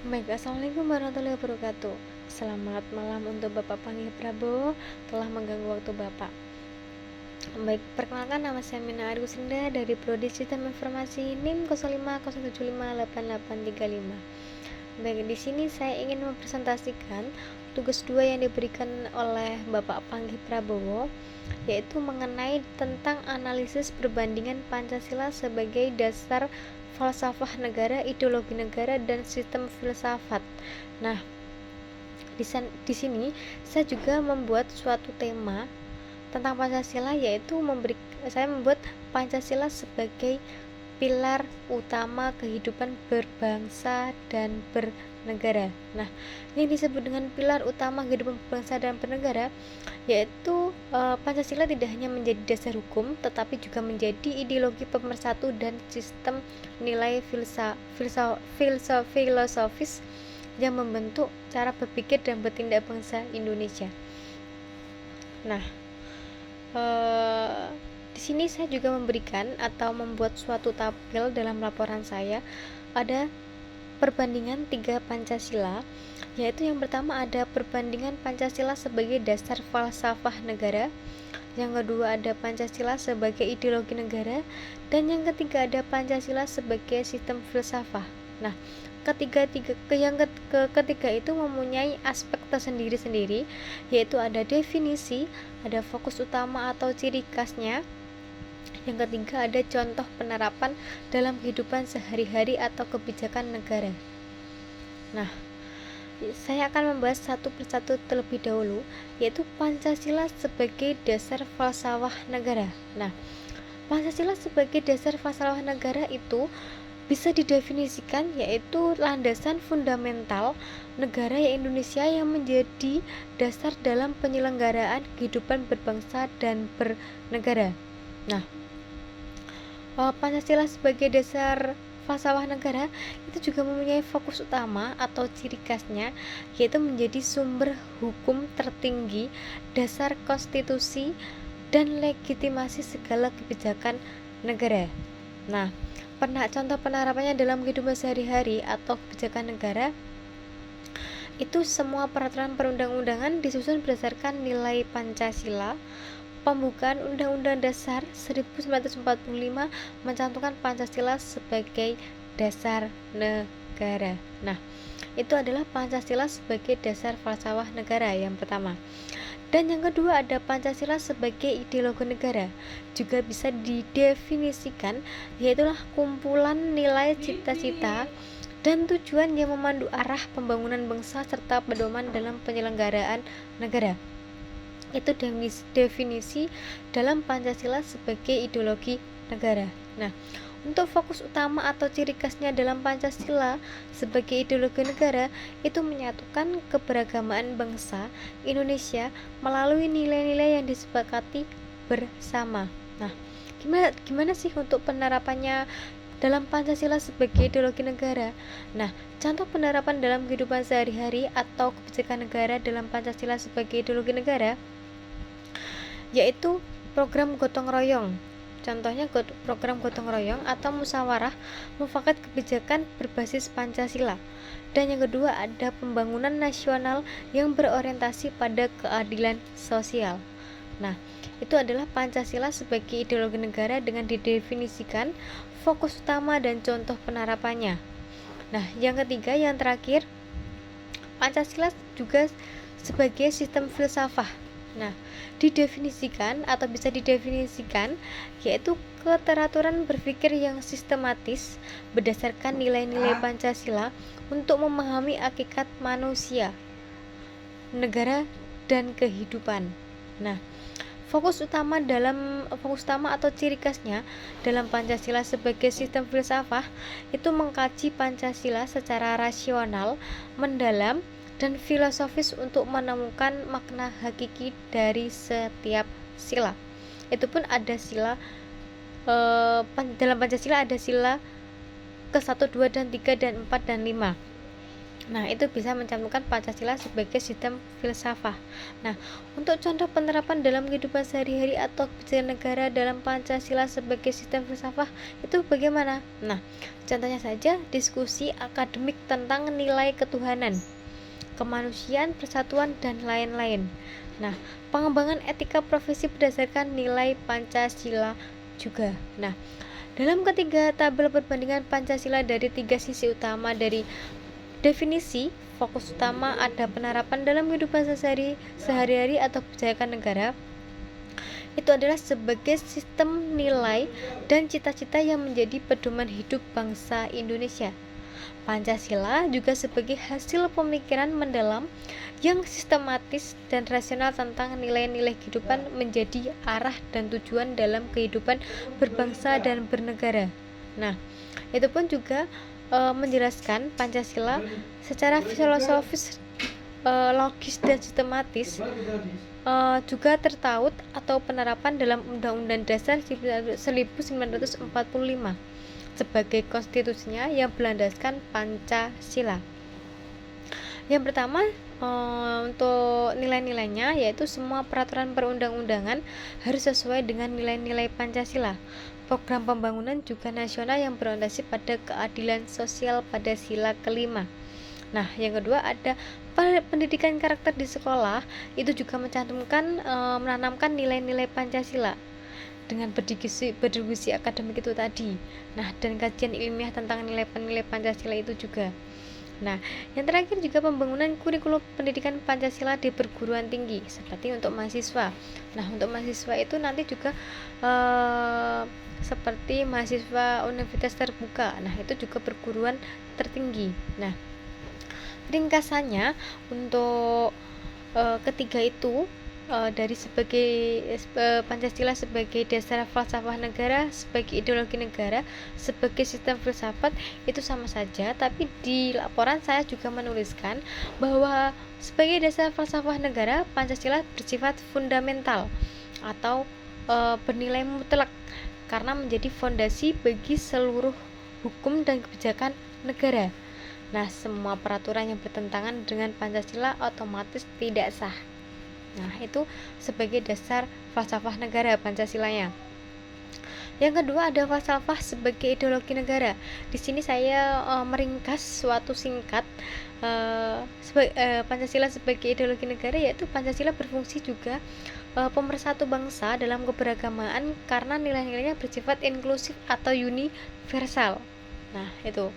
Baik, assalamualaikum warahmatullahi wabarakatuh. Selamat malam untuk Bapak Panggih Prabowo, telah mengganggu waktu Bapak. Baik, perkenalkan nama saya Mina Argusenda dari Prodi Sistem Informasi NIM 0507588835. Baik, di sini saya ingin mempresentasikan tugas 2 yang diberikan oleh Bapak Panggih Prabowo, yaitu mengenai tentang analisis perbandingan Pancasila sebagai dasar falsafah negara, ideologi negara, dan sistem filsafat. Nah, di sini saya juga membuat suatu tema tentang Pancasila, yaitu saya membuat Pancasila sebagai pilar utama kehidupan berbangsa dan bernegara. Nah, yang disebut dengan pilar utama kehidupan berbangsa dan bernegara yaitu Pancasila tidak hanya menjadi dasar hukum, tetapi juga menjadi ideologi pemersatu dan sistem nilai filosofis yang membentuk cara berpikir dan bertindak bangsa Indonesia. Nah, di sini saya juga memberikan atau membuat suatu tabel dalam laporan saya. Ada perbandingan 3 Pancasila, yaitu yang pertama ada perbandingan Pancasila sebagai dasar falsafah negara, yang kedua ada Pancasila sebagai ideologi negara, dan yang ketiga ada Pancasila sebagai sistem filsafah. Nah, ketiga itu mempunyai aspek tersendiri-sendiri, yaitu ada definisi, ada fokus utama atau ciri khasnya, yang ketiga ada contoh penerapan dalam kehidupan sehari-hari atau kebijakan negara. Nah, saya akan membahas satu persatu terlebih dahulu, yaitu Pancasila sebagai dasar falsafah negara. Nah, Pancasila sebagai dasar falsafah negara itu bisa didefinisikan yaitu landasan fundamental negara Indonesia yang menjadi dasar dalam penyelenggaraan kehidupan berbangsa dan bernegara. Nah, Pancasila sebagai dasar falsafah negara itu juga mempunyai fokus utama atau ciri khasnya, yaitu menjadi sumber hukum tertinggi, dasar konstitusi, dan legitimasi segala kebijakan negara. Nah, contoh penerapannya dalam kehidupan sehari-hari atau kebijakan negara itu semua peraturan perundang-undangan disusun berdasarkan nilai Pancasila. Pembukaan Undang-Undang Dasar 1945 mencantumkan Pancasila sebagai dasar negara. Nah, itu adalah Pancasila sebagai dasar falsafah negara yang pertama. Dan yang kedua ada Pancasila sebagai ideologi negara. Juga bisa didefinisikan yaitulah kumpulan nilai, cita-cita, dan tujuan yang memandu arah pembangunan bangsa serta pedoman dalam penyelenggaraan negara. Itu definisi dalam Pancasila sebagai ideologi negara. Nah, untuk fokus utama atau ciri khasnya dalam Pancasila sebagai ideologi negara itu menyatukan keberagaman bangsa Indonesia melalui nilai-nilai yang disepakati bersama. Nah, gimana sih untuk penerapannya dalam Pancasila sebagai ideologi negara? Nah, contoh penerapan dalam kehidupan sehari-hari atau kebijakan negara dalam Pancasila sebagai ideologi negara yaitu program gotong royong. Contohnya program gotong royong atau musyawarah mufakat kebijakan berbasis Pancasila. Dan yang kedua ada pembangunan nasional yang berorientasi pada keadilan sosial. Nah, itu adalah Pancasila sebagai ideologi negara dengan didefinisikan fokus utama dan contoh penerapannya. Nah, yang ketiga yang terakhir Pancasila juga sebagai sistem filsafah. Nah, didefinisikan atau bisa didefinisikan yaitu keteraturan berpikir yang sistematis berdasarkan nilai-nilai Pancasila untuk memahami hakikat manusia, negara, dan kehidupan. Nah, fokus utama atau ciri khasnya dalam Pancasila sebagai sistem filsafah itu mengkaji Pancasila secara rasional, mendalam, dan filosofis untuk menemukan makna hakiki dari setiap sila. Itu pun ada sila dalam Pancasila ada sila ke-1, 2, dan 3, dan 4, dan 5. Nah, itu bisa mencantumkan Pancasila sebagai sistem filsafat. Nah, untuk contoh penerapan dalam kehidupan sehari-hari atau kebijakan negara dalam Pancasila sebagai sistem filsafat itu bagaimana? Nah, contohnya saja diskusi akademik tentang nilai ketuhanan, kemanusiaan, persatuan, dan lain-lain. Nah, pengembangan etika profesi berdasarkan nilai Pancasila juga. Nah, dalam ketiga tabel perbandingan Pancasila dari tiga sisi utama dari definisi, fokus utama ada penerapan dalam kehidupan sehari-hari atau kebijakan negara. Itu adalah sebagai sistem nilai dan cita-cita yang menjadi pedoman hidup bangsa Indonesia. Pancasila juga sebagai hasil pemikiran mendalam yang sistematis dan rasional tentang nilai-nilai kehidupan menjadi arah dan tujuan dalam kehidupan berbangsa dan bernegara. Nah, itu pun juga menjelaskan Pancasila secara filosofis, logis dan sistematis, juga tertaut atau penerapan dalam Undang-Undang Dasar 1945 sebagai konstitusinya yang berlandaskan Pancasila. Yang pertama, untuk nilai-nilainya yaitu semua peraturan perundang-undangan harus sesuai dengan nilai-nilai Pancasila. Program pembangunan juga nasional yang berorientasi pada keadilan sosial pada sila kelima. Nah, yang kedua ada pendidikan karakter di sekolah, itu juga menanamkan nilai-nilai Pancasila dengan berdiskusi akademik itu tadi. Nah, dan kajian ilmiah tentang nilai-nilai Pancasila itu juga. Nah, yang terakhir juga pembangunan kurikulum pendidikan Pancasila di perguruan tinggi seperti untuk mahasiswa. Nah, untuk mahasiswa itu nanti juga seperti mahasiswa universitas terbuka. Nah, itu juga perguruan tertinggi. Nah, ringkasannya untuk ketiga itu dari sebagai Pancasila sebagai dasar falsafah negara, sebagai ideologi negara, sebagai sistem filsafat itu sama saja, tapi di laporan saya juga menuliskan bahwa sebagai dasar falsafah negara, Pancasila bersifat fundamental atau bernilai mutlak karena menjadi fondasi bagi seluruh hukum dan kebijakan negara. Nah, semua peraturan yang bertentangan dengan Pancasila otomatis tidak sah. Nah, itu sebagai dasar falsafah negara Pancasilanya. Yang kedua ada falsafah sebagai ideologi negara. Di sini saya meringkas suatu singkat Pancasila sebagai ideologi negara, yaitu Pancasila berfungsi juga pemersatu bangsa dalam keberagamaan karena nilai-nilainya bersifat inklusif atau universal. Nah, itu.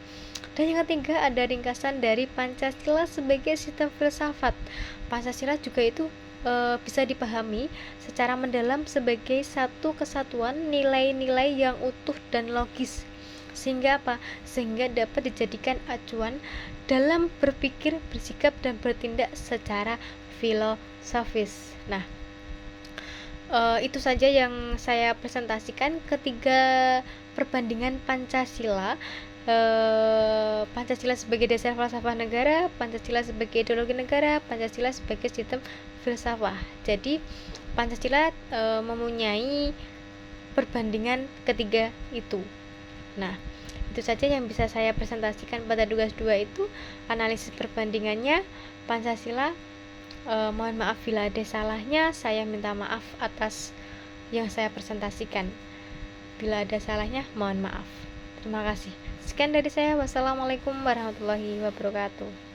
Dan yang ketiga ada ringkasan dari Pancasila sebagai sistem filsafat. Pancasila juga itu bisa dipahami secara mendalam sebagai satu kesatuan nilai-nilai yang utuh dan logis, sehingga dapat dijadikan acuan dalam berpikir, bersikap, dan bertindak secara filosofis. Nah, itu saja yang saya presentasikan ketiga perbandingan Pancasila. Pancasila sebagai dasar falsafah negara, Pancasila sebagai ideologi negara, Pancasila sebagai sistem filsafat. Jadi Pancasila mempunyai perbandingan ketiga itu. Nah, itu saja yang bisa saya presentasikan pada tugas 2 itu, analisis perbandingannya Pancasila. Mohon maaf bila ada salahnya, saya minta maaf atas yang saya presentasikan. Bila ada salahnya, mohon maaf. Terima kasih. Sekian dari saya. Wassalamualaikum warahmatullahi wabarakatuh.